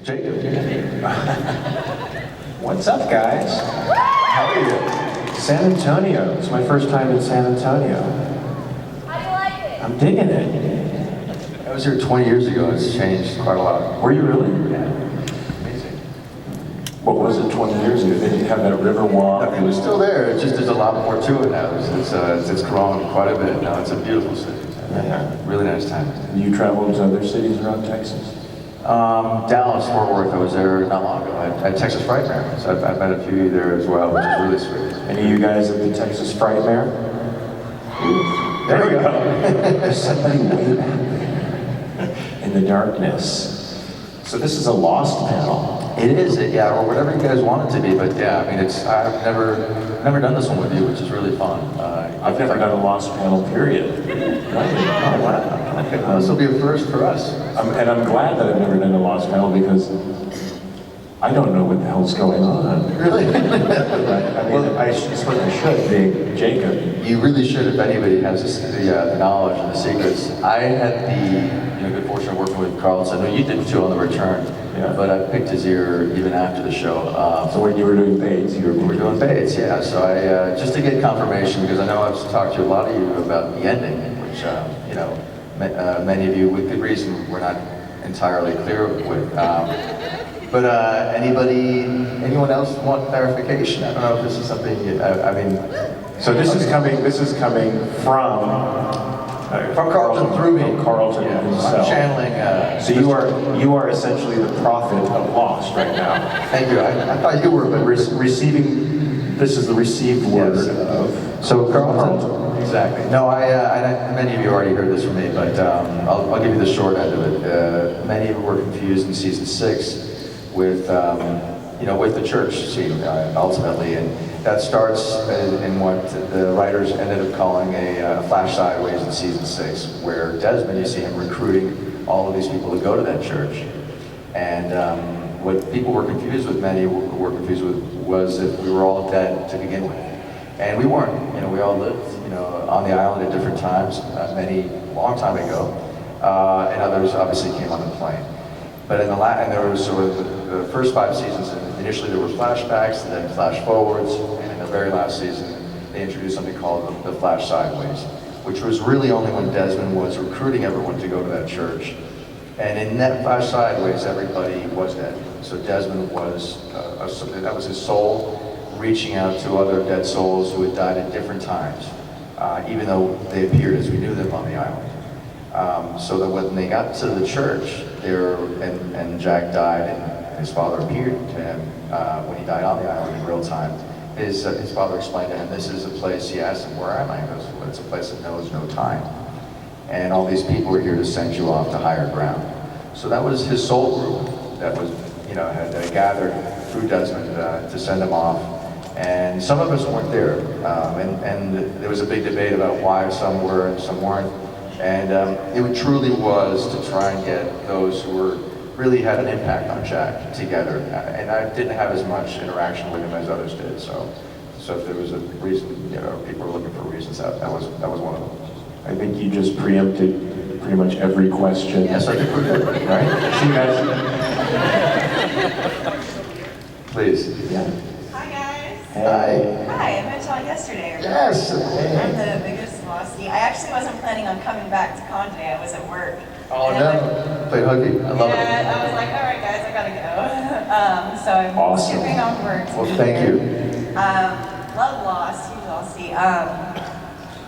Jacob. What's up, guys? How are you? San Antonio. It's my first time in San Antonio. How do you like it? I'm digging it. I was here 20 years ago. It's changed quite a lot. Were you really? Yeah. Amazing. What was it 20 years ago? They didn't have that river walk. It was still there. It's just there's a lot more to it now. It's grown quite a bit now. It's a beautiful city. Yeah. Really nice time. You traveled to other cities around Texas? Dallas, Fort Worth. I was there not long ago. At Texas Frightmare. So I've met a few there as well, which is really sweet. Any of you guys at the Texas Frightmare? There we go. There's somebody way back there in the darkness. So this is a Lost panel. It is, yeah, or whatever you guys want it to be. But yeah, I mean, I've never done this one with you, which is really fun. I've never done a Lost panel, period. Right? Oh, wow. Okay. This will be a first for us. And I'm glad that I've never done a Lost panel because I don't know what the hell's going on. Really? I mean, I suppose I should, being Jacob. You really should, if anybody has the knowledge and the secrets. I had the good fortune of working with Carlton. I know you did too on the return, Yeah. but I picked his ear even after the show. So when you were doing Bates, we were doing Bates, yeah. So I just to get confirmation, because I know I've talked to a lot of you about the ending, which many of you, with good reason, were not entirely clear with. But anyone else want clarification? I don't know if this is something. I mean, so this is coming from Carlton through me. From Carlton himself. I'm channeling. So you are essentially the prophet of Lost right now. Thank you. I thought you were, but Receiving. This is the received word of. So Carlton. Exactly. No, many of you already heard this from me, but I'll give you the short end of it. Many of you were confused in season 6 with the church scene ultimately, and that starts in what the writers ended up calling a flash sideways in season 6, where Desmond, you see him recruiting all of these people to go to that church, and what people were confused with, many were confused with, was that we were all dead to begin with, and we weren't. We all lived, on the island at different times, many long time ago, and others obviously came on the plane. But and there was sort of the first 5 seasons, initially there were flashbacks, and then flash forwards, and in the very last season, they introduced something called the flash sideways, which was really only when Desmond was recruiting everyone to go to that church. And in that flash sideways, everybody was dead. So Desmond was, that was his soul reaching out to other dead souls who had died at different times, even though they appeared as we knew them on the island. So that when they got to the church, and Jack died, and his father appeared to him when he died on the island in real time. His father explained to him, "This is a place." He asked him, "Where am I?" He goes, "Well, it's a place that knows no time, and all these people are here to send you off to higher ground." So that was his soul group that was, had gathered through Desmond to send him off. And some of us weren't there, and there was a big debate about why some were and some weren't. And it truly was to try and get those who really had an impact on Jack together. And I didn't have as much interaction with him as others did. So if there was a reason, people were looking for reasons, that was one of them. I think you just preempted pretty much every question. Yes, I think we're good. Right? See you guys. Please. Yeah. Hi guys. Hey. Hi, I met y'all yesterday. Yes. I'm the biggest Lostie. I actually wasn't planning on coming back to con today. I was at work. Oh And no. I'm Played hooky. I love it. Yeah, I was like, all right guys, I gotta go. So I'm Awesome. skipping off work. Well, thank you. Love Lost, huge Lostie.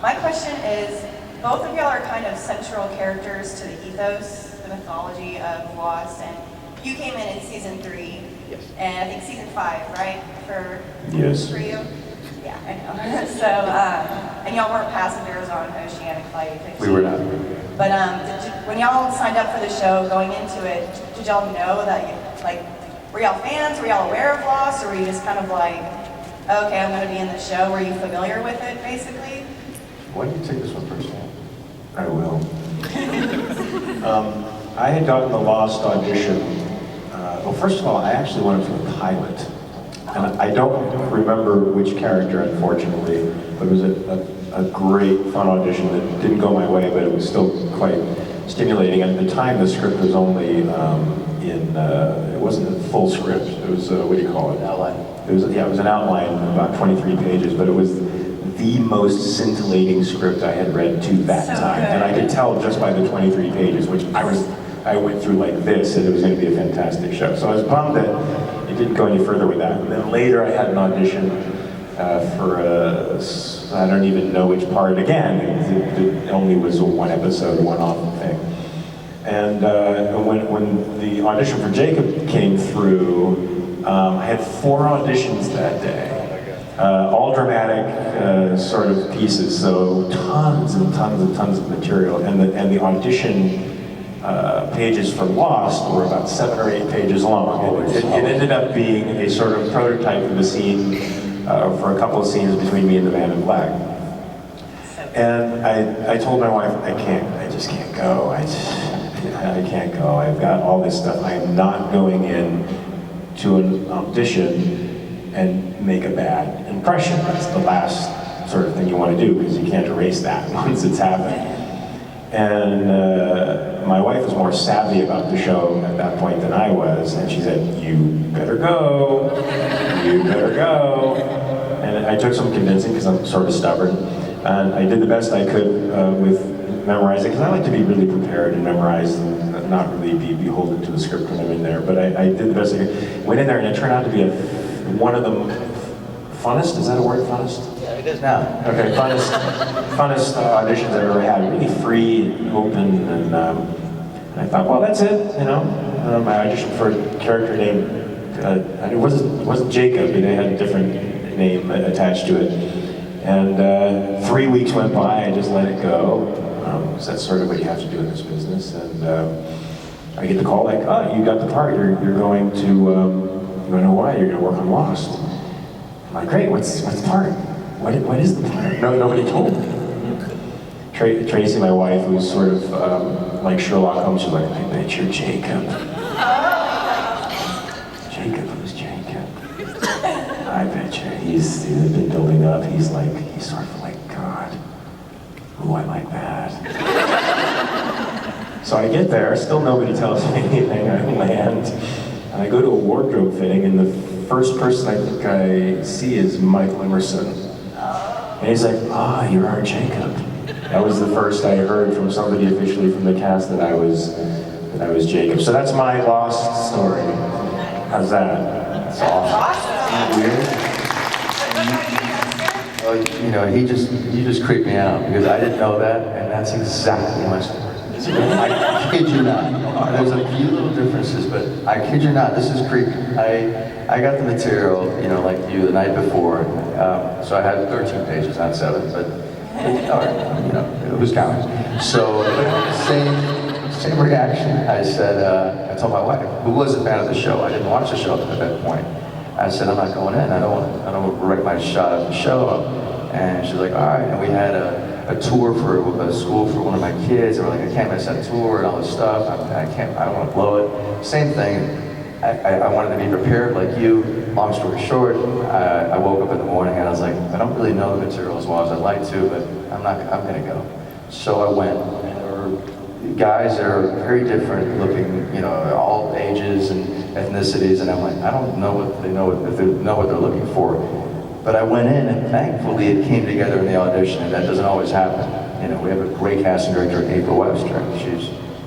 My question is, both of y'all are kind of central characters to the ethos, the mythology of Lost, and you came in season 3. Yes. And I think season 5, right? Yes. For you? Yeah, I know. So, and y'all weren't passengers on Oceanic Flight 15. We were not. But when y'all signed up for the show, going into it, did y'all know that, were y'all fans? Were y'all aware of Lost? Or were you just kind of like, okay, I'm going to be in the show? Were you familiar with it, basically? Why don't you take this one first? I will. I had gotten the Lost audition. Well, first of all, I actually went for the pilot. And I don't remember which character, unfortunately, but it was a great, fun audition that didn't go my way, but it was still quite stimulating. And at the time, the script was only it wasn't a full script. It was what do you call it? Outline. It was an outline, about 23 pages, but it was the most scintillating script I had read to that time, and I could tell just by the 23 pages, which I went through like this, and it was going to be a fantastic show. So I was bummed that it didn't go any further with that. And then later I had an audition for I don't even know which part again. It only was a one episode, one-off thing. And when the audition for Jacob came through, I had 4 auditions that day. All dramatic sort of pieces, so tons and tons and tons of material. And the audition pages for Lost were about 7 or 8 pages long. It ended up being a sort of prototype of the scene for a couple of scenes between me and the man in black. And I told my wife, I just can't go. I can't go. I've got all this stuff. I am not going in to an audition and make a bad impression. That's the last sort of thing you want to do, because you can't erase that once it's happened. And my wife was more savvy about the show at that point than I was, and she said, "You better go, you better go." And I took some convincing, because I'm sort of stubborn, and I did the best I could with memorizing, because I like to be really prepared and memorize and not really be beholden to the script when I'm in there. But I did the best I could. Went in there, and it turned out to be one of the funnest, is that a word, funnest? Yeah, it is now. Okay, funnest auditions I've ever had. Really free and open, and I thought, well, that's it, you know. I auditioned for a character named, it wasn't Jacob, but they had a different name attached to it. And 3 weeks went by, I just let it go. So that's sort of what you have to do in this business. And I get the call like, oh, you got the part, you're going to Hawaii, you're going to work on Lost. I'm like, great, what's the part? What is the part? No, nobody told me. Tracy, my wife, who's sort of like Sherlock Holmes, she's like, I bet you're Jacob. Jacob, who's Jacob? I bet you. He's been building up. He's sort of like God. Ooh, I like that. So I get there, still nobody tells me anything. I land, and I go to a wardrobe fitting, and the first person I think I see is Michael Emerson. And he's like, you're our Jacob. That was the first I heard from somebody officially from the cast that I was Jacob. So that's my Lost story. How's that? That's awesome. Weird. You know, you just creeped me out, because I didn't know that, and that's exactly my story. I kid you not. There's a few little differences, but I kid you not, this is creepy. I got the material, you know, like you, the night before, so I had 13 pages, not 7, but you know, it was counting. So same reaction. I said, I told my wife, who was a fan of the show. I didn't watch the show at that point. I said, I'm not going in. I don't want to wreck my shot at the show. And she's like, all right. And we had a tour for a school for one of my kids. And we're like, I can't miss that tour and all this stuff. I don't want to blow it. Same thing. I wanted to be prepared like you. Long story short, I woke up in the morning and I was like, I don't really know the material as well as I'd like to, but I'm gonna go. So I went, and there were guys that are very different looking, you know, all ages and ethnicities, and I'm like, I don't know if they know what they're looking for. But I went in, and thankfully it came together in the audition, and that doesn't always happen. You know, we have a great casting director, April Webster.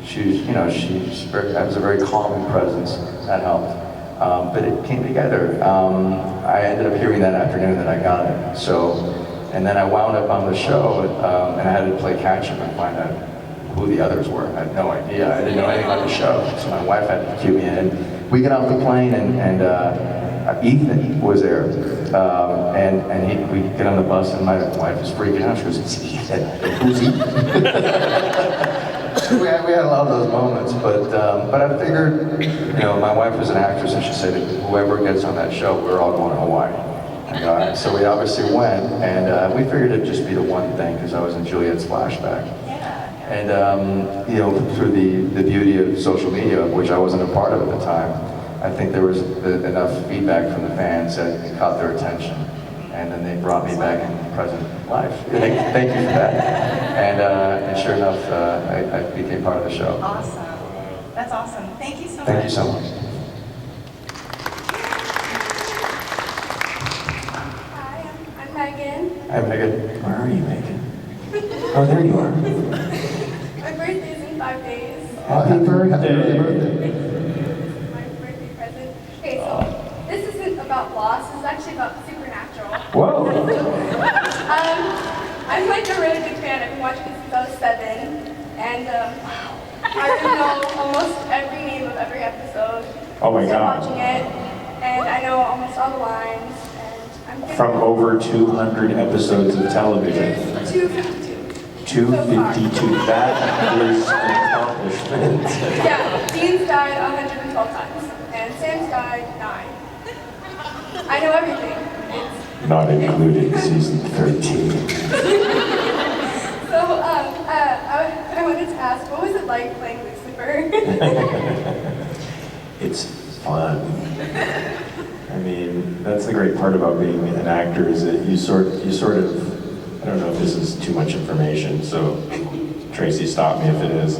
She has a very calming presence. That helped. But it came together. I ended up hearing that afternoon that I got it. So, and then I wound up on the show, and I had to play catch up and find out who the others were. I had no idea. I didn't know anything about the show. So my wife had to cue me in. We get off the plane, and Ethan was there. We get on the bus, and my wife was freaking out. She goes, "It's Ethan. Who's Ethan?" We had a lot of those moments, but I figured, you know, my wife was an actress, and she said, whoever gets on that show, we're all going to Hawaii. And, so we obviously went, and we figured it'd just be the one thing, because I was in Juliet's flashback. And, you know, through the beauty of social media, which I wasn't a part of at the time, I think there was enough feedback from the fans that it caught their attention. And then they brought me back in present life. Thank you for that. And sure enough, I became part of the show. Awesome. That's awesome. Thank you so much. so Thank much. you so much. Hi, I'm Megan. Hi, Megan. Where are you, Megan? Oh, there you are. My birthday is in 5 days. Happy birthday. My birthday present. Okay, so this isn't about Lost. This is actually about Supernatural. Whoa. I'm like a really big fan. I've been watching it since I was 7, and I already know almost every name of every episode. Oh my I'm God. watching it, and I know almost all the lines. And I'm From over 200 episodes of television. 252. 252. That is an accomplishment. Yeah, Dean's died 112 times, and Sam's died 9. I know everything. It's, Not including season 13. so, I wanted to ask, what was it like playing Lucifer? It's fun. I mean, that's the great part about being an actor is that you sort of, I don't know if this is too much information, so Tracy, stop me if it is,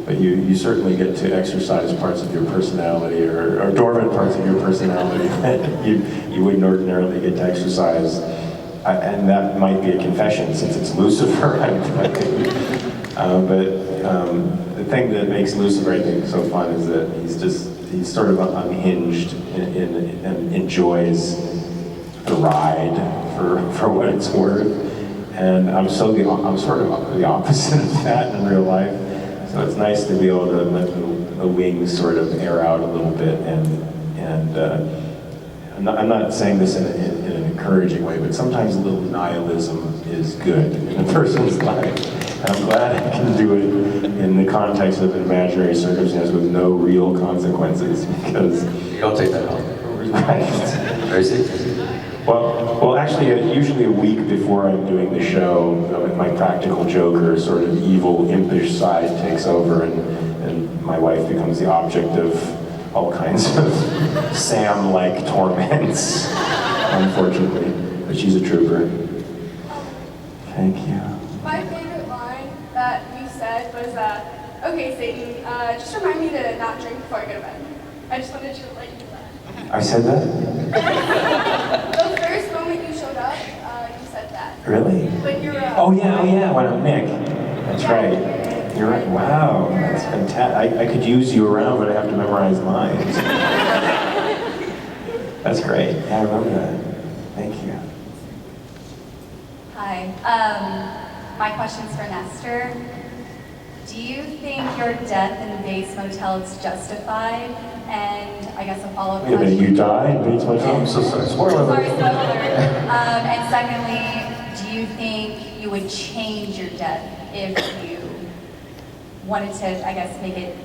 but you certainly get to exercise parts of your personality or dormant parts of your personality that you wouldn't ordinarily get to exercise. And that might be a confession since it's Lucifer. But the thing that makes Lucifer, I think, so fun is that he's sort of unhinged and enjoys the ride for what it's worth. And I'm sort of the opposite of that in real life. So it's nice to be able to let the wings sort of air out a little bit. And I'm not saying this in an encouraging way, but sometimes a little nihilism is good in a person's life. And I'm glad I can do it in the context of an imaginary circumstance with no real consequences, because You don't take that home. right. Tracy? Well, actually, usually a week before I'm doing the show, my practical joker, sort of evil, impish side takes over, and my wife becomes the object of all kinds of Sam-like torments, unfortunately. But she's a trooper. Thank you. My favorite line that you said was, okay, Satan, just remind me to not drink before I go to bed. I just wanted to let you know that. I said that? The first moment you showed up, you said that. Really? When you're, Oh yeah, when I'm Nick. That's right. You're right. Wow, that's fantastic. I could use you around, but I have to memorize lines. That's great. Yeah, I remember that. Thank you. Hi. My question's for Nestor. Do you think your death in the Bates Motel is justified? And I guess a follow-up Wait a question. minute, you died in Bates Motel? I'm so sorry. Spoiler alert. Sorry, spoiler alert. And secondly, do you think you would change your death if you wanted to, I guess, make it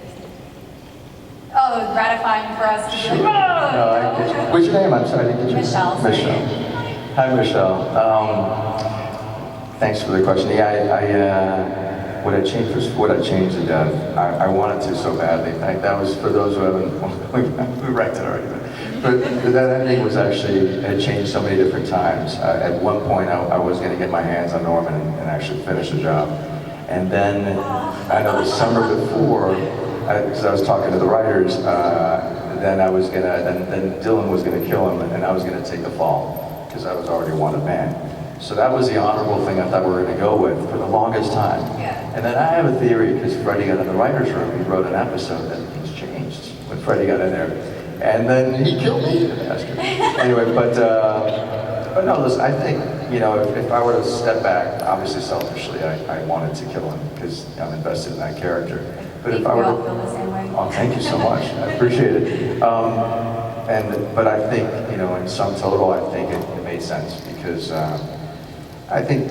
gratifying for us to be like, No, I get you. What's your name? I'm sorry, I didn't get you. Michelle, sorry. Michelle. Hi, Michelle. Thanks for the question. Yeah, would I change the death? I wanted to so badly. In fact, that was, for those who haven't, we wrecked it already. But that ending was actually, had changed so many different times. At one point, I was going to get my hands on Norman and actually finish the job. And then, I know the summer before, because I was talking to the writers, then Dylan was going to kill him, and I was going to take the fall, because I was already a wanted man. So that was the honorable thing I thought we were going to go with for the longest time. Yeah. And then I have a theory, because Freddie got in the writer's room, he wrote an episode that things changed when Freddie got in there. And then he killed me, the bastard. Anyway, but no, listen, I think, if I were to step back, obviously selfishly, I wanted to kill him, because I'm invested in that character. But if I were we all feel the same way. Oh, thank you so much. I appreciate it. But I think, in sum total, I think it made sense, because I think,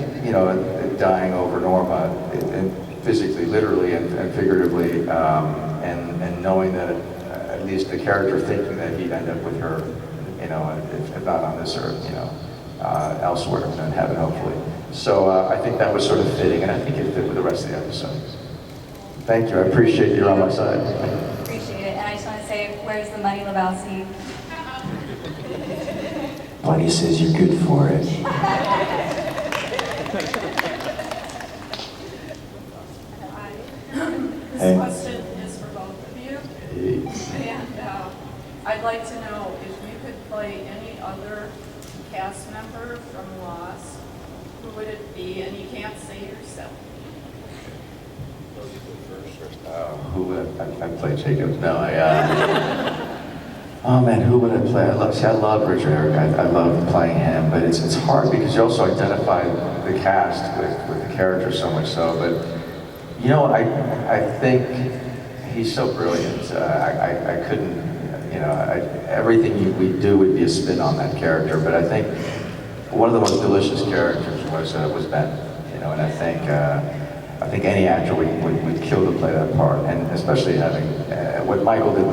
dying over Norma, and physically, literally, and figuratively, and knowing that at least the character thinking that he'd end up with her, if not on this earth, elsewhere in heaven, hopefully. So I think that was sort of fitting, and I think it fit with the rest of the episode. Thank you. I appreciate you're on my side. Appreciate it. And I just want to say, where's the money, Lebowski? Bunny says you're good for it. This Hey. question is for both of you. Hey. I'd like to know if you could play any other cast member from Lost, who would it be? And you can't say yourself. Who would I play Jacob? No, oh man, who would I play? I love Richard Eric. I love playing him, but it's hard because you also identify the cast with the character so much so. But you know, I think he's so brilliant. I couldn't, you know, everything we do would be a spin on that character. But I think one of the most delicious characters was Ben. You know, and I think any actor would kill to play that part, and especially having what Michael did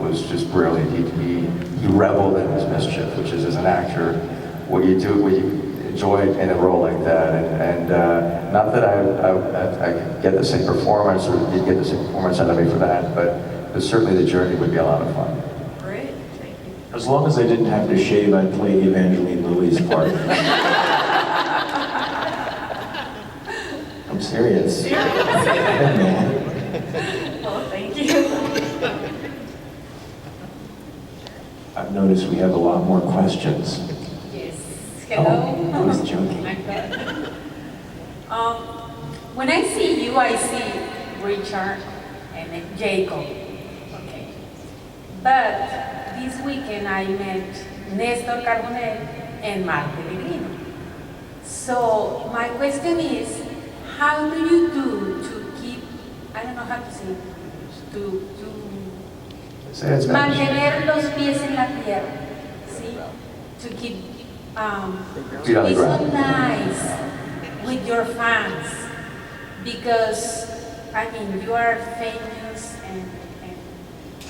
was just brilliant. He reveled in his mischief, which is, as an actor, what you enjoy in a role like that. And not that I could get the same performance, or you'd get the same performance out of me for that, but certainly the journey would be a lot of fun. Great, thank you. As long as I didn't have to shave, I'd play Evangeline Lilly's part. I'm serious. Well, thank you. I've noticed we have a lot more questions. Yes. Oh, Hello. I was joking. When I see you, I see Richard and then Jacob. Okay. But this weekend I met Nestor Carbonell and Pellegrino. So my question is, how do you do to keep, I don't know how to say it, to Say it, Spanish. mantener los pies en la tierra, ¿sí? To keep, Feet on the be so ground. nice with your fans, because, I mean, you are famous and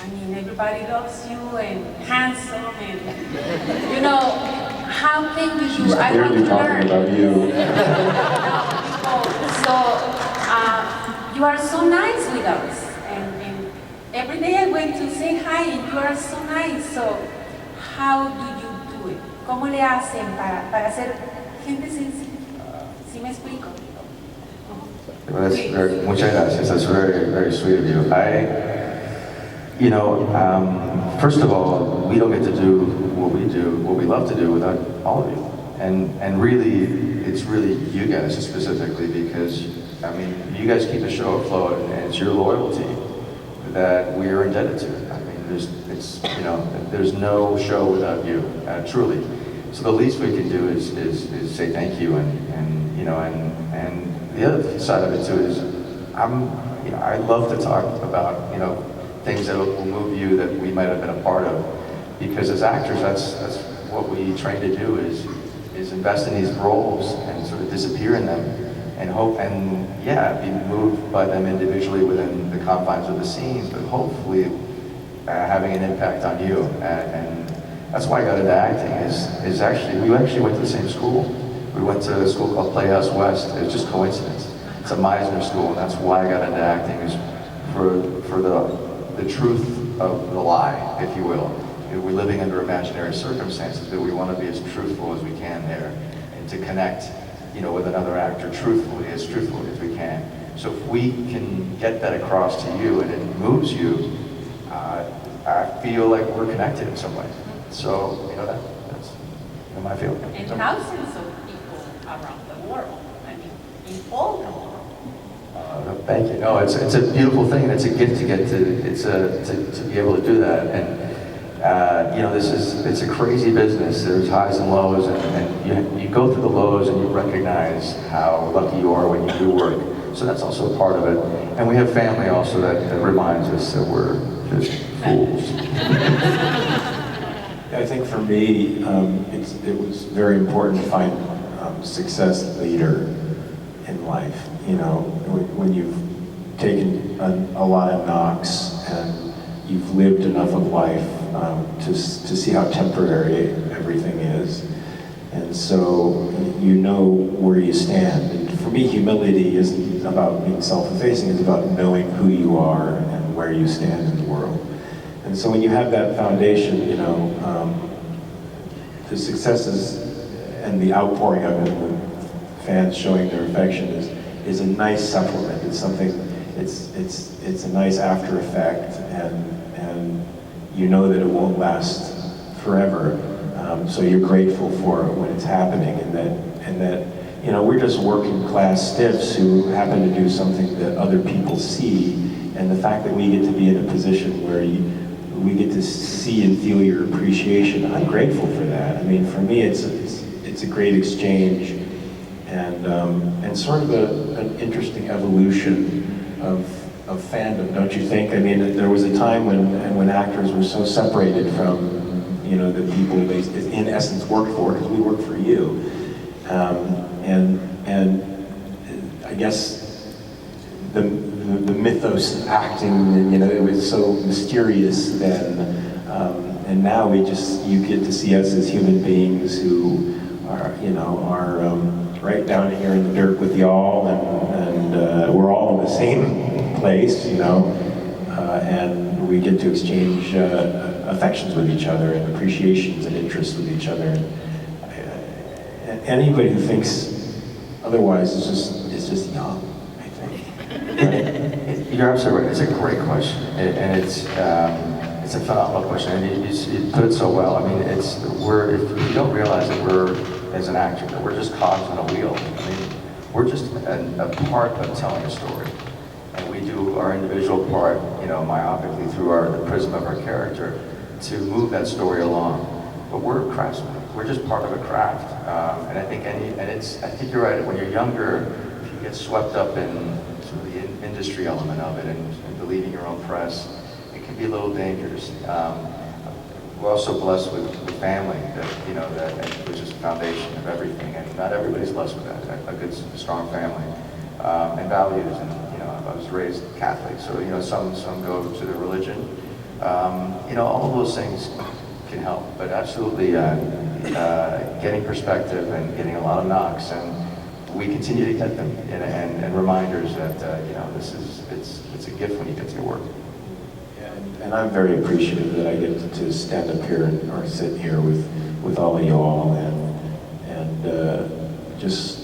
I mean, everybody loves you and handsome and, you know, how can you do, She's I want to clearly talking learn. about you. So, you are so nice with us, and every day I went to say hi, and you are so nice. So, how do you do it? ¿Cómo le hacen para ser gente sencilla? ¿Sí me explico? Well, muchas gracias. That's very, very sweet of you. First of all, we don't get to do what we love to do without all of you. And really, it's really you guys specifically, because, I mean, you guys keep the show afloat, and it's your loyalty that we are indebted to. I mean, there's no show without you, truly. So the least we can do is say thank you, and the other side of it too is, I love to talk about, things that will move you that we might have been a part of, because as actors, that's what we train to do is invest in these roles and sort of disappear in them, and hope, and be moved by them individually within the confines of the scenes, but hopefully having an impact on you. And that's why I got into acting. We actually went to the same school. We went to a school called Playhouse West. It was just coincidence. It's a Meisner school, and that's why I got into acting, is for the truth of the lie, if you will. We're living under imaginary circumstances, but we want to be as truthful as we can there, and to connect, with another actor truthfully as we can. So if we can get that across to you and it moves you, I feel like we're connected in some way. So, that's my feeling. And thousands of people around the world, I mean, in all the world. Thank you. No, it's a beautiful thing, and it's a gift to get to be able to do that. And it's a crazy business. There's highs and lows, and you go through the lows and you recognize how lucky you are when you do work. So that's also a part of it. And we have family also that reminds us that we're just fools. I think for me, it was very important to find success leader in life. When you've taken a lot of knocks and you've lived enough of life to see how temporary everything is, and so you know where you stand. And for me, humility isn't about being self-effacing; it's about knowing who you are and where you stand in the world. And so when you have that foundation, the successes and the outpouring of it, the fans showing their affection is a nice supplement. It's something. It's a nice after effect, and you know that it won't last forever. So you're grateful for it when it's happening, and that you know, we're just working class stiffs who happen to do something that other people see, and the fact that we get to be in a position where we get to see and feel your appreciation, I'm grateful for that. I mean, for me, it's a great exchange, and sort of an interesting evolution of fandom, don't you think? I mean, there was a time when actors were so separated from, you know, the people they in essence worked for, because we work for you, and I guess the mythos of acting, you know, it was so mysterious then, and now you get to see us as human beings who are, you know, right down here in the dirt with y'all, and we're all in the same place, you know, and we get to exchange affections with each other and appreciations and interests with each other. And anybody who thinks otherwise is just young, I think. Right? You're absolutely right. It's a great question, and it's a phenomenal question, and you put it so well. I mean, if you don't realize that we're, as an actor, that we're just cogs in a wheel. I mean, we're just a part of telling a story, and we do our individual part, you know, myopically through the prism of our character to move that story along. But we're craftsmen. We're just part of a craft, and I think I think you're right. When you're younger, if you get swept up in sort of the industry element of it and believing your own press, it can be a little dangerous. We're also blessed with family that, you know, which is the foundation of everything, and not everybody's blessed with that. A good, strong family and values, and you know, I was raised Catholic, so you know, some go to their religion. You know, all of those things can help, but absolutely getting perspective and getting a lot of knocks, and we continue to get them, and reminders that you know, it's a gift when you get to work. Yeah, and I'm very appreciative that I get to stand up here or sit here with all of you all and just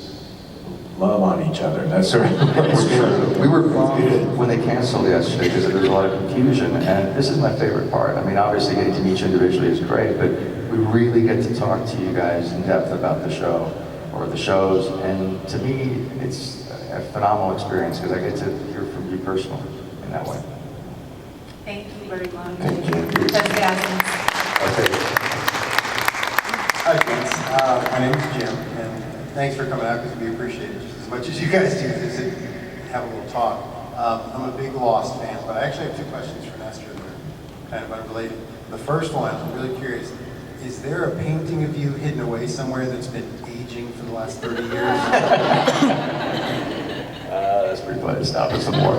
love on each other. That's sort of We were bummed when they canceled yesterday because there was a lot of confusion, and this is my favorite part. I mean, obviously getting to meet you individually is great, but we really get to talk to you guys in depth about the show or the shows, and to me, it's a phenomenal experience because I get to hear from you personally in that way. Thank you very much. Thank you. Muchas gracias. Okay. Hi, friends. My name is Jim, and thanks for coming out because we appreciate it just as much as you guys do to sit and have a little talk. I'm a big Lost fan, but I actually have two questions for Nestor that are kind of unrelated. The first one, I'm really curious, is there a painting of you hidden away somewhere that's been aging for the last 30 years? That's pretty funny. Stop it some more.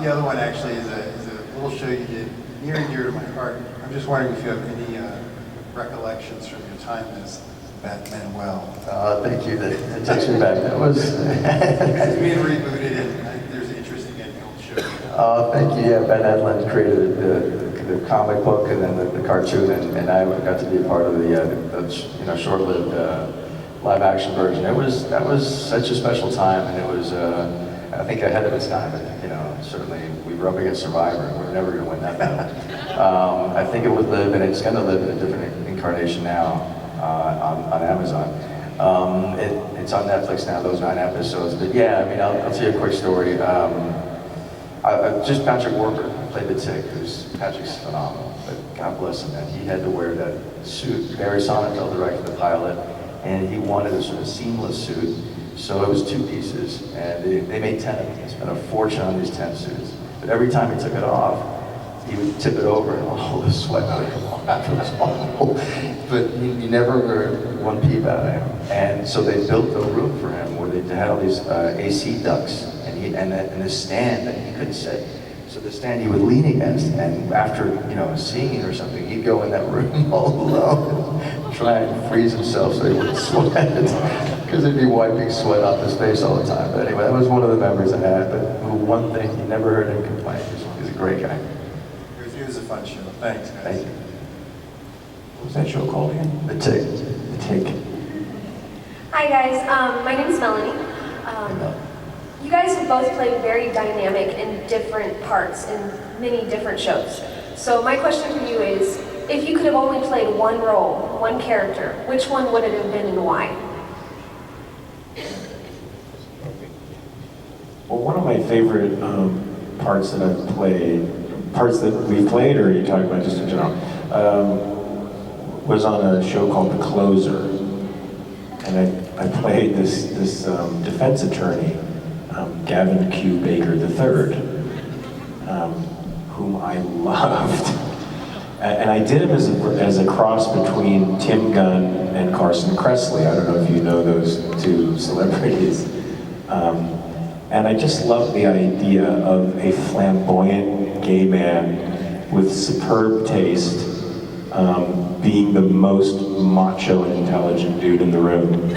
The other one actually is a little show you did near and dear to my heart. I'm just wondering if you have any recollections from your time as Batmanuel. Thank you. That takes me back. That was. It's being rebooted, and there's interest in getting the old show. Thank you. Yeah, Ben Edlund created the comic book and then the cartoon, and I got to be a part of the short-lived live-action version. That was such a special time, and it was I think ahead of its time. But, you know, certainly we were up against Survivor, and we were never going to win that battle. I think it would live, and it's going to live in a different incarnation now on Amazon. It's on Netflix now, those 9 episodes. But yeah, I mean, I'll tell you a quick story. Just Patrick Warburton played the Tick, Patrick's phenomenal, but God bless him, and he had to wear that suit. Barry Sonnenfeld directed the pilot, and he wanted a sort of seamless suit, so it was 2 pieces, and they made 10 of them. They spent a fortune on these 10 suits, but every time he took it off, he would tip it over, and all the sweat would come off. It was awful, but you never heard one peep out of him, and so they built a room for him where they had all these AC ducts, and a stand that he couldn't sit. So the stand he would lean against, and after, you know, a scene or something, he'd go in that room all alone and try and freeze himself so he wouldn't sweat, because he'd be wiping sweat off his face all the time. But anyway, that was one of the memories I had. But one thing, you never heard him complain. He's a great guy. It was a fun show. Thanks, guys. Thank you. What was that show called again? The Tick. The Tick. Hi guys, my name is Melanie. You guys have both played very dynamic in different parts in many different shows. So my question for you is, if you could have only played one role, one character, which one would it have been and why? Well, one of my favorite parts that I've played, parts that we've played, or are you talking about just in general, was on a show called The Closer. And I played this defense attorney, Gavin Q. Baker III, whom I loved. And I did him as a cross between Tim Gunn and Carson Kressley. I don't know if you know those two celebrities. And I just love the idea of a flamboyant gay man with superb taste being the most macho and intelligent dude in the room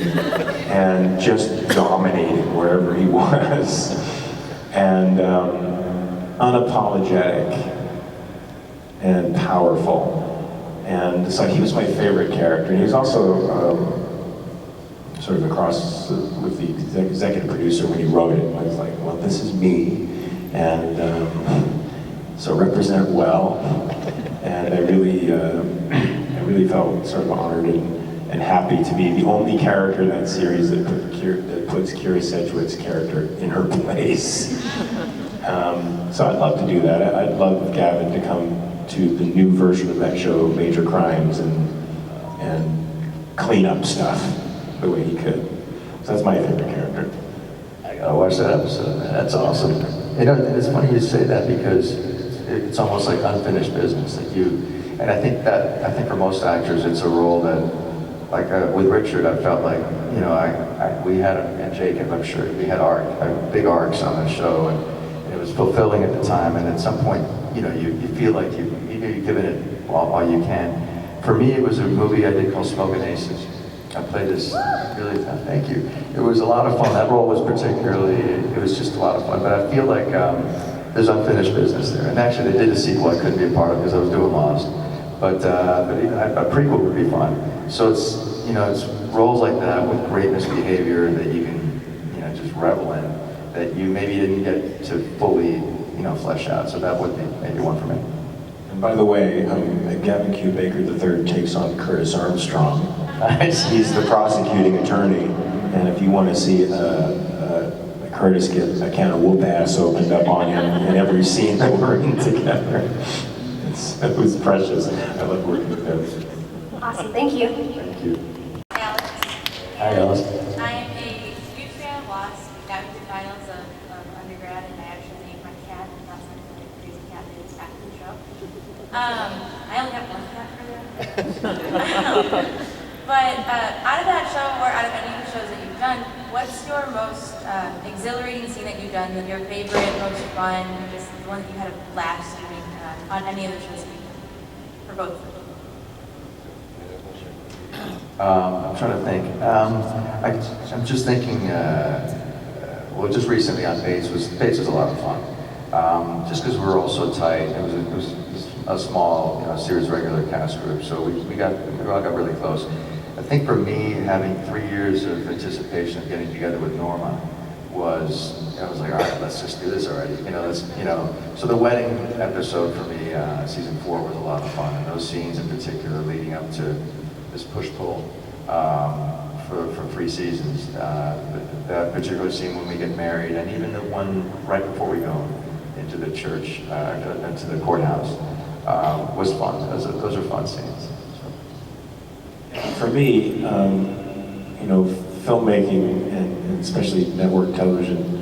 and just dominating wherever he was. And unapologetic and powerful. And so he was my favorite character. And he was also sort of across with the executive producer when he wrote it. I was like, well, this is me, and so represent well. And I really felt sort of honored and happy to be the only character in that series that puts Kira Sedgwick's character in her place. So I'd love to do that. I'd love Gavin to come to the new version of that show, Major Crimes, and clean up stuff the way he could. So that's my favorite character. I gotta watch that episode, man. That's awesome. You know, it's funny you say that because it's almost like unfinished business. Like and I think for most actors, it's a role that, like with Richard, I felt like, you know, we had, and Jacob, I'm sure, we had big arcs on the show, and it was fulfilling at the time. And at some point, you know, you feel like you've given it all you can. For me, it was a movie I did called Smoking Aces. I played this really, thank you. It was a lot of fun. That role was particularly, it was just a lot of fun. But I feel like there's unfinished business there. And actually, they did a sequel I couldn't be a part of because I was doing Lost. But even a prequel would be fun. So it's, you know, it's roles like that with great misbehavior that you can, you know, just revel in, that you maybe didn't get to fully, you know, flesh out. So that would be maybe one for me. And by the way, Gavin Q. Baker III takes on Curtis Armstrong. He's the prosecuting attorney, and if you want to see Curtis get a can of whoop ass opened up on him in every scene that we're in together, it was precious. I love working with him. Awesome, thank you. Thank you. Alex. Hi, Alice. I am a huge fan of Lost. Got into the finals of undergrad, and I actually named my cat. Not something like a crazy cat that is after the show. I only have one cat for that. But out of that show, or out of any of the shows that you've done, what's your most exhilarating scene that you've done? Your favorite, most fun, just the one that you had a blast doing on any of the shows that you've done? For both of them. I'm trying to think. I'm just thinking, well, just recently on Bates was a lot of fun. Just because we were all so tight, it was a small, you know, series regular cast group, so we all got really close. I think for me, having 3 years of anticipation of getting together with Norma I was like, all right, let's just do this already. You know, so the wedding episode for me, season 4 was a lot of fun, and those scenes in particular leading up to this push-pull for 3 seasons. That particular scene when we get married, and even the one right before we go into the church, into the courthouse, was fun. Those are fun scenes. For me, you know, filmmaking and especially network television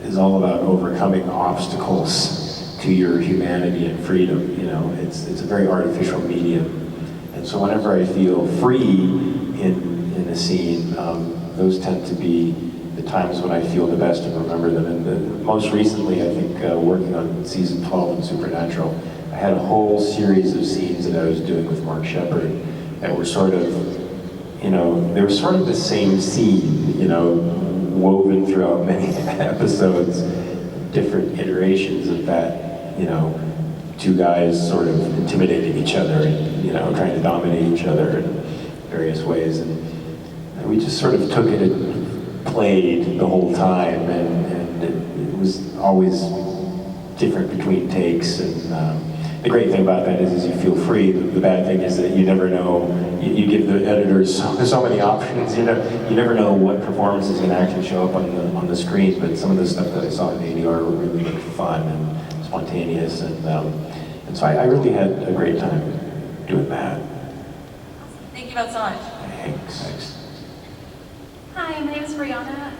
is all about overcoming obstacles to your humanity and freedom. You know, it's a very artificial medium, and so whenever I feel free in a scene, those tend to be the times when I feel the best and remember them. And most recently, I think working on season 12 in Supernatural, I had a whole series of scenes that I was doing with Mark Shepard that were sort of, you know, they were sort of the same scene, you know, woven throughout many episodes, different iterations of that, you know, 2 guys sort of intimidating each other and, you know, trying to dominate each other in various ways. And we just sort of took it played the whole time, and it was always different between takes. And the great thing about that is you feel free. The bad thing is that you never know. You give the editors so many options. You never know what performance is going to actually show up on the screen. But some of the stuff that I saw in ADR were really fun and spontaneous, and so I really had a great time doing that. Thank you both so much. Thanks. Hi, my name is Brianna.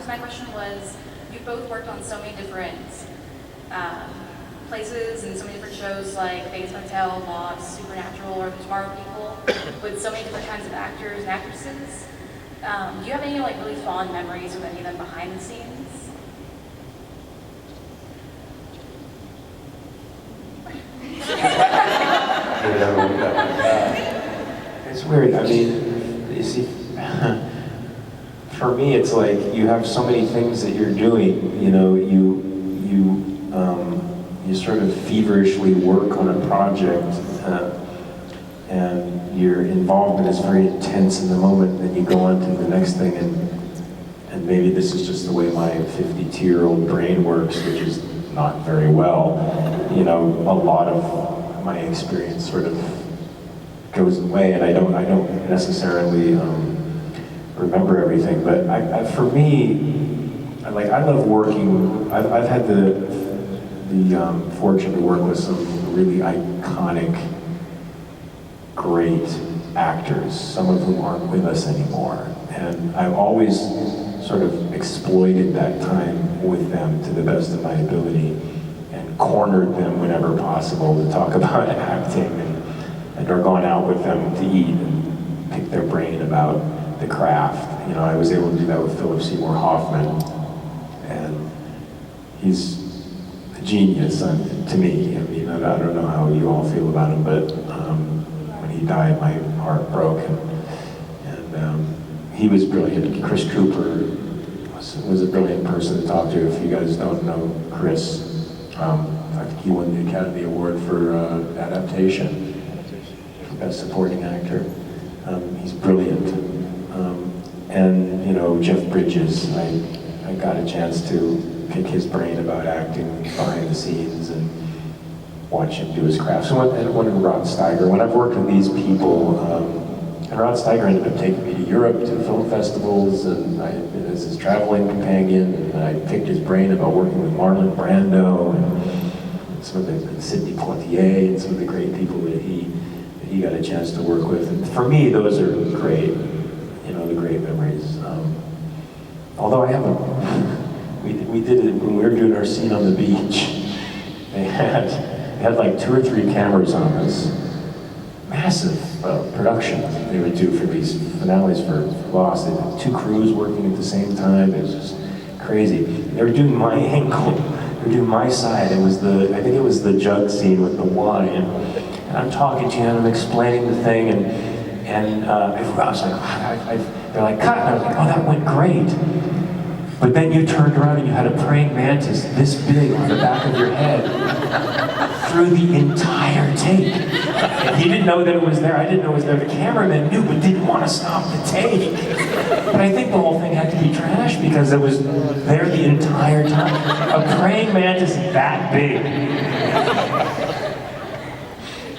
My question was, you both worked on so many different places and so many different shows like Bates Motel, Lost, Supernatural, or The Tomorrow People, with so many different kinds of actors and actresses. Do you have any like really fond memories with any of them behind the scenes? It's weird. I mean, you see, for me, it's like you have so many things that you're doing. You know, you sort of feverishly work on a project, and your involvement is very intense in the moment. Then you go on to the next thing, and maybe this is just the way my 52-year-old brain works, which is not very well. You know, a lot of my experience sort of goes away, and I don't necessarily remember everything. But for me, I love working. I've had the fortune to work with some really iconic, great actors, some of whom aren't with us anymore. And I've always sort of exploited that time with them to the best of my ability and cornered them whenever possible to talk about acting and or gone out with them to eat and pick their brain about the craft. You know, I was able to do that with Philip Seymour Hoffman, and he's a genius to me. I mean, I don't know how you all feel about him, but when he died, my heart broke, and he was brilliant. Chris Cooper was a brilliant person to talk to. If you guys don't know Chris, I think he won the Academy Award for adaptation. Best supporting actor. He's brilliant. And you know, Jeff Bridges, I got a chance to pick his brain about acting behind the scenes and watch him do his craft. So one of Rod Steiger, when I've worked with these people, and Rod Steiger ended up taking me to Europe to film festivals, and as his traveling companion, and I picked his brain about working with Marlon Brando and some of the Sidney Poitier and some of the great people that he got a chance to work with. And for me, those are great, you know, the great memories. Although I haven't, we did it when we were doing our scene on the beach. They had like 2 or 3 cameras on us. Massive production they would do for these finales for Lost. They had 2 crews working at the same time. It was just crazy. They were doing my angle. They were doing my side. I think it was the jug scene with the wine. And I'm talking to you and I'm explaining the thing, and I was like, they're like, cut. And I was like, oh, that went great. But then you turned around and you had a praying mantis this big on the back of your head through the entire take. And he didn't know that it was there. I didn't know it was there. The cameraman knew but didn't want to stop the take. But I think the whole thing had to be trashed because it was there the entire time. A praying mantis that big.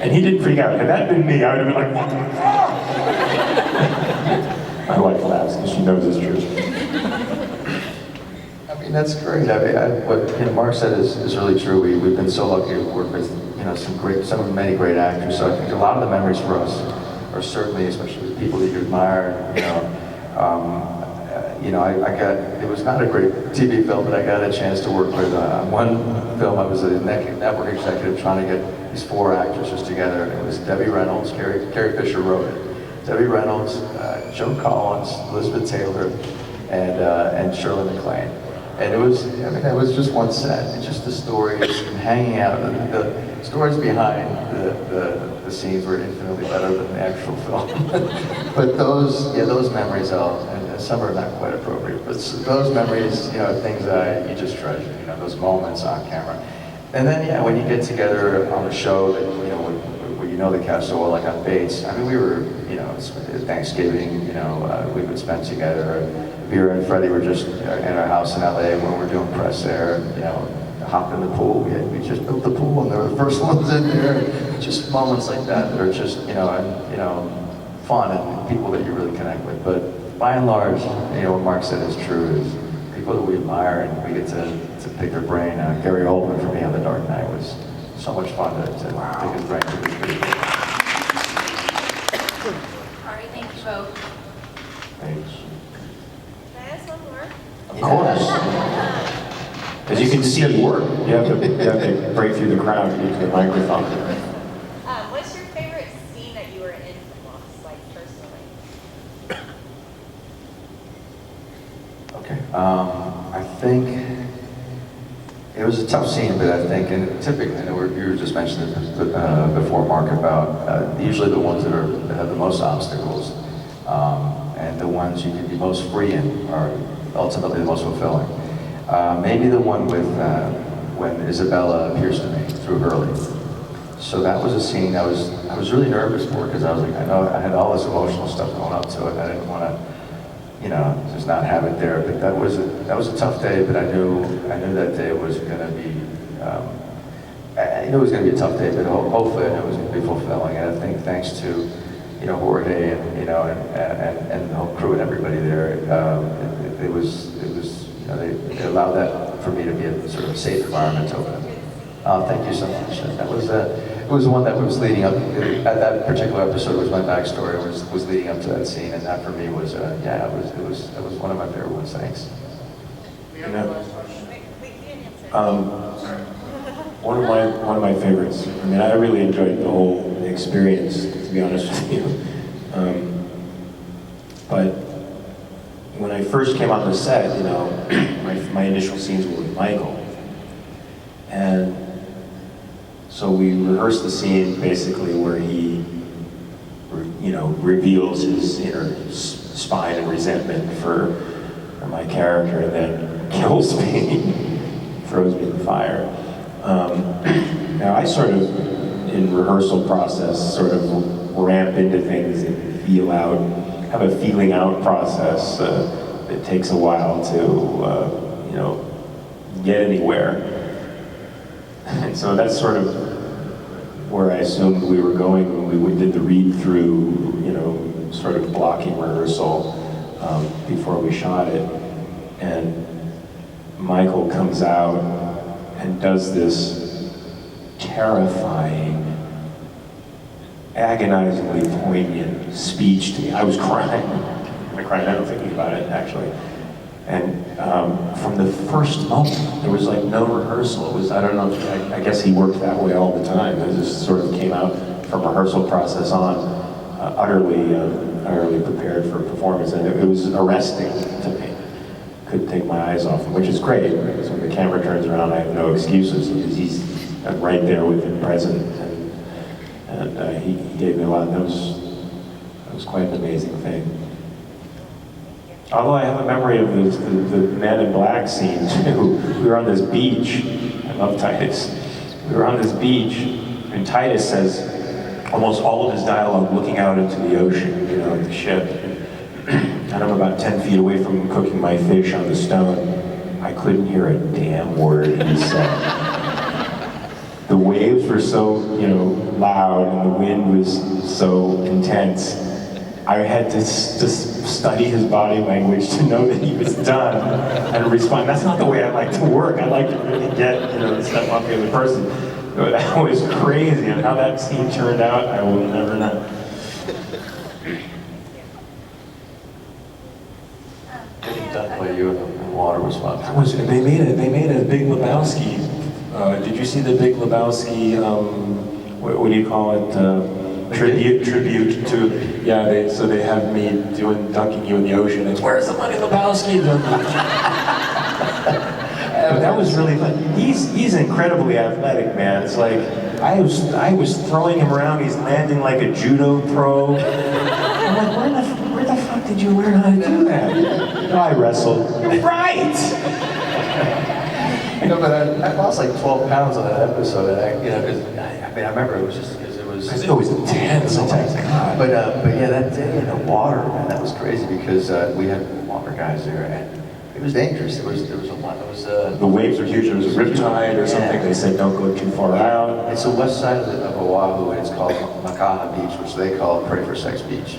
And he didn't freak out. If that had been me, I would have been like, what the fuck? My wife laughs because she knows it's true. I mean, that's great. I mean, what Mark said is really true. We've been so lucky to work with many great actors. So I think a lot of the memories for us are certainly, especially with people that you admire. It was not a great TV film, but I got a chance to work with one film. I was a network executive trying to get these 4 actresses together, and it was Debbie Reynolds, Carrie Fisher wrote it. Debbie Reynolds, Joan Collins, Elizabeth Taylor, and Shirley MacLaine. And it was just one set. It's just the stories and hanging out. The stories behind the scenes were infinitely better than the actual film. But those memories, and some are not quite appropriate, but those memories, things that you just treasure, those moments on camera. And then, when you get together on a show that, where the cast so well, like on Bates, I mean, we were, Thanksgiving, we would spend together. It'd Vera and Freddie were just in our house in LA when we were doing press there, and, you know, hopped in the pool. We just built the pool, and they were the first ones in there. And just moments like that are just, fun and people that you really connect with. But by and large, what Mark said is true. Is people that we admire and we get to pick their brain. Gary Oldman for me on The Dark Knight was so much fun to pick his brain. It was pretty cool. All right, thank you both. Thanks. Can I ask one more? Of course. As you can see at work, you have to break through the crowd to get to the microphone. What's your favorite scene that you were in from Lost, like personally? Okay. I think it was a tough scene, but I think, and typically, I know you were just mentioning it before, Mark, about usually the ones that have the most obstacles, and the ones you can be most free in are ultimately the most fulfilling. Maybe the one with when Isabella appears to me through Hurley. So that was a scene I was really nervous for, because I was like, I know I had all this emotional stuff going up to it. I didn't want to, just not have it there. But that was a tough day. But I knew that day was going to be. I knew it was going to be a tough day, but hopefully I knew it was going to be fulfilling. And I think thanks to Jorge and the whole crew and everybody there, it was they allowed that for me to be a sort of safe environment to open. Thank you so much. That was it was one that was leading up at that particular episode. Was my backstory was leading up to that scene, and that for me was it was one of my favorite ones. Thanks. One of my favorites. I mean, I really enjoyed the whole experience, to be honest with you. But when I first came on the set, my initial scenes were with Michael, and so we rehearsed the scene basically where he, reveals his inner spine and resentment for my character, and then kills me, throws me in the fire. Now I sort of, in rehearsal process, sort of ramp into things and have a feeling out process. It takes a while to, get anywhere. And so that's sort of where I assumed we were going when we did the read-through, sort of blocking rehearsal before we shot it. And Michael comes out and does this terrifying, agonizingly poignant speech to me. I was crying. I cried out thinking about it, actually. And from the first moment, there was like no rehearsal. It was, I don't know, I guess he worked that way all the time. It just sort of came out from rehearsal process on, utterly prepared for performance. And it was arresting to me. Couldn't take my eyes off him, which is great. Because when the camera turns around, I have no excuses, because he's right there with me, present. And he gave me a lot. That was quite an amazing thing. Although I have a memory of the Men in Black scene too. We were on this beach. I love Titus. We were on this beach, and Titus says almost all of his dialogue looking out into the ocean, the ship. And I'm about 10 feet away from him cooking my fish on the stone. I couldn't hear a damn word he said. The waves were so, loud, and the wind was so intense. I had to just study his body language to know that he was done and respond. That's not the way I like to work. I like to really get, the stuff off the other person. But that was crazy, and how that scene turned out, I will never know. Done by you and water was fun. They made a Big Lebowski. Did you see the Big Lebowski? What do you call it? Tribute to, so they have me dunking you in the ocean. It's, where's the money, Lebowski? But that was really fun. He's incredibly athletic, man. It's like, I was throwing him around, he's landing like a judo pro. I'm like, where the fuck did you learn how to do that? I wrestled. You're right! But I lost like 12 pounds on that episode, and I remember it was just because it was intense. Oh my God. But yeah, that day in the water, man, that was crazy because we had water water guys there, and it was dangerous. There was a lot. It was The waves are huge. There was a riptide or something. They said don't go too far out. It's the west side of Oahu, and it's called Makaha Beach, which they call Pray for Sex Beach.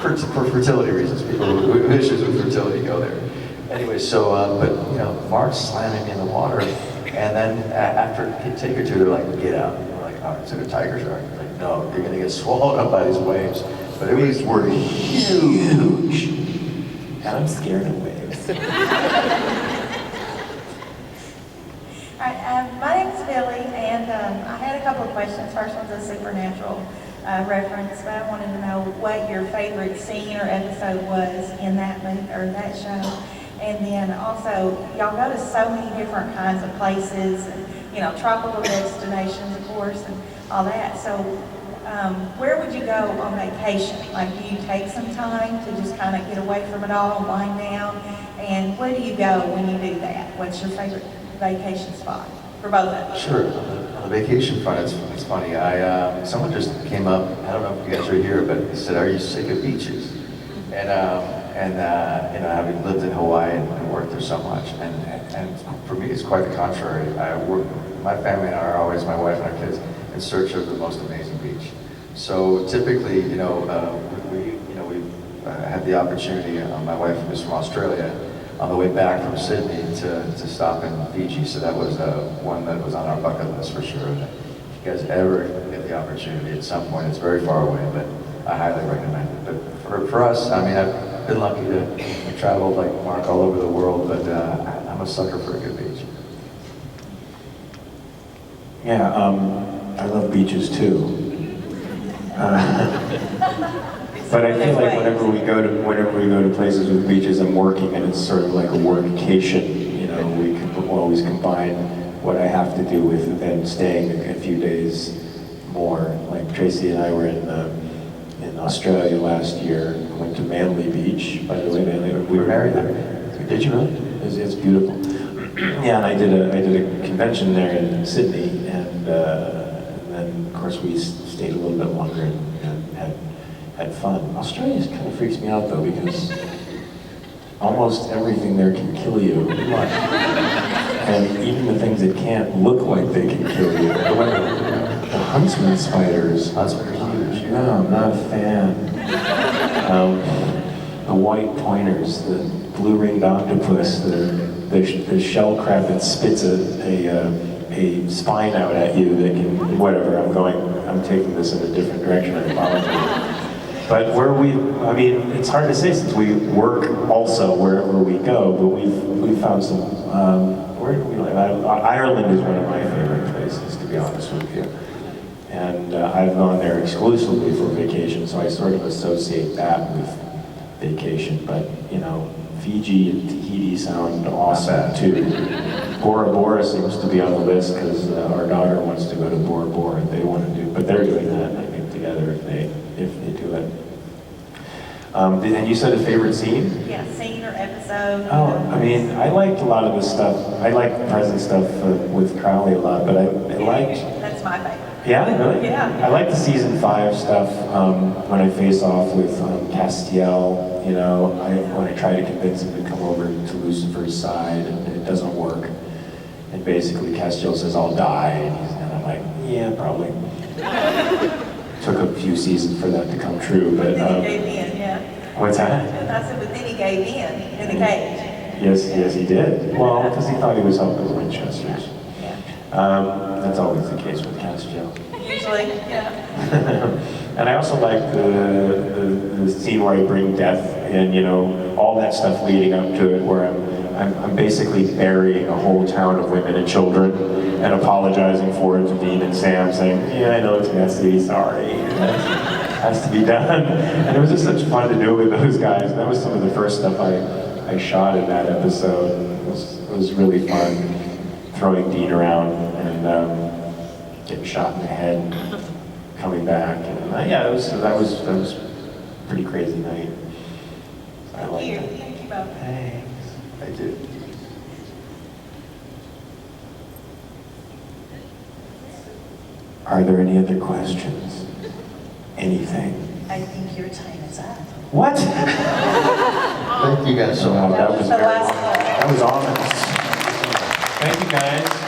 For fertility reasons, people who have issues with fertility go there. Anyway, so, but, you know, Mark's slamming me in the water, and then after a take or two, they're like, get out. And we're like, oh, is it a tiger shark? Like, no, you're gonna get swallowed up by these waves. But it was, were huge. And I'm scared of waves. All right, my name is Billy, and I had a couple of questions. First one's a Supernatural reference, but I wanted to know what your favorite scene or episode was in that movie or that show. And then also, y'all go to so many different kinds of places, and, you know, tropical destinations, of course, and all that. So, where would you go on vacation? Like, do you take some time to just kind of get away from it all and wind down? And where do you go when you do that? What's your favorite vacation spot for both of you? Sure. On the vacation front, it's funny. Someone just came up. I don't know if you guys are here, but they said, "Are you sick of beaches?" And you know, having lived in Hawaii and worked there so much, and for me, it's quite the contrary. My family and I are always, my wife and our kids, in search of the most amazing beach. So typically, you know, we had the opportunity. My wife was from Australia. On the way back from Sydney to stop in Fiji, so that was one that was on our bucket list for sure. If you guys ever get the opportunity at some point, it's very far away, but I highly recommend it. But for us, I mean, I've been lucky to travel like Mark all over the world, but I'm a sucker for a good beach. Yeah, I love beaches too. But I feel like whenever we go to places with beaches, I'm working, and it's sort of like a workcation. You know, we can always combine what I have to do with then staying a few days more. Like Tracy and I were in Australia last year. Went to Manly Beach. By the way, Manly, we were married there. Did you really? It's beautiful. Yeah, and I did a convention there in Sydney, and then of course we stayed a little bit longer and had fun. Australia kind of freaks me out though, because almost everything there can kill you. And even the things that can't look like they can kill you. The huntsman spiders. Huntsmen are huge. No, I'm not a fan. The white pointers, the blue-ringed octopus, the shell crab that spits a spine out at you that can, whatever, I'm taking this in a different direction, I apologize. But I mean, it's hard to say since we work also wherever we go, but we've found some, where do we live? Ireland is one of my favorite places, to be honest with you. And I've gone there exclusively for vacation, so I sort of associate that with vacation. But, you know, Fiji and Tahiti sound awesome too. Bora Bora seems to be on the list because our daughter wants to go to Bora Bora, and they want to do, but they're doing that, I think, together if they do it. And you said a favorite scene? Yeah, scene or episode. Oh, I mean, I liked a lot of the stuff. I liked the present stuff with Crowley a lot, but I liked... That's my favorite. Yeah, really? Yeah. I like the season 5 stuff when I face off with Castiel, you know, when I try to convince him to come over to Lucifer's side and it doesn't work. And basically Castiel says, I'll die, and I'm like, yeah, probably. Took a few seasons for that to come true, but... Then he gave in, yeah. What's that? I said, but then he gave in the cage. Yes, he did. Well, because he thought he was helping the Winchesters. Yeah. That's always the case with Castiel. Usually, yeah. And I also like the scene where I bring death in, you know, all that stuff leading up to it, where I'm basically burying a whole town of women and children and apologizing for it to Dean and Sam, saying, yeah, I know it's messy, sorry, it has to be done. And it was just such fun to do it with those guys. That was some of the first stuff I shot in that episode. It was really fun throwing Dean around and getting shot in the head and coming back. And yeah, that was a pretty crazy night. I like it. Thank you both. Thanks. I do. Are there any other questions? Anything? I think your time is up. What? Thank you guys so much. That was the very, last one. that was ominous. Thank you, guys.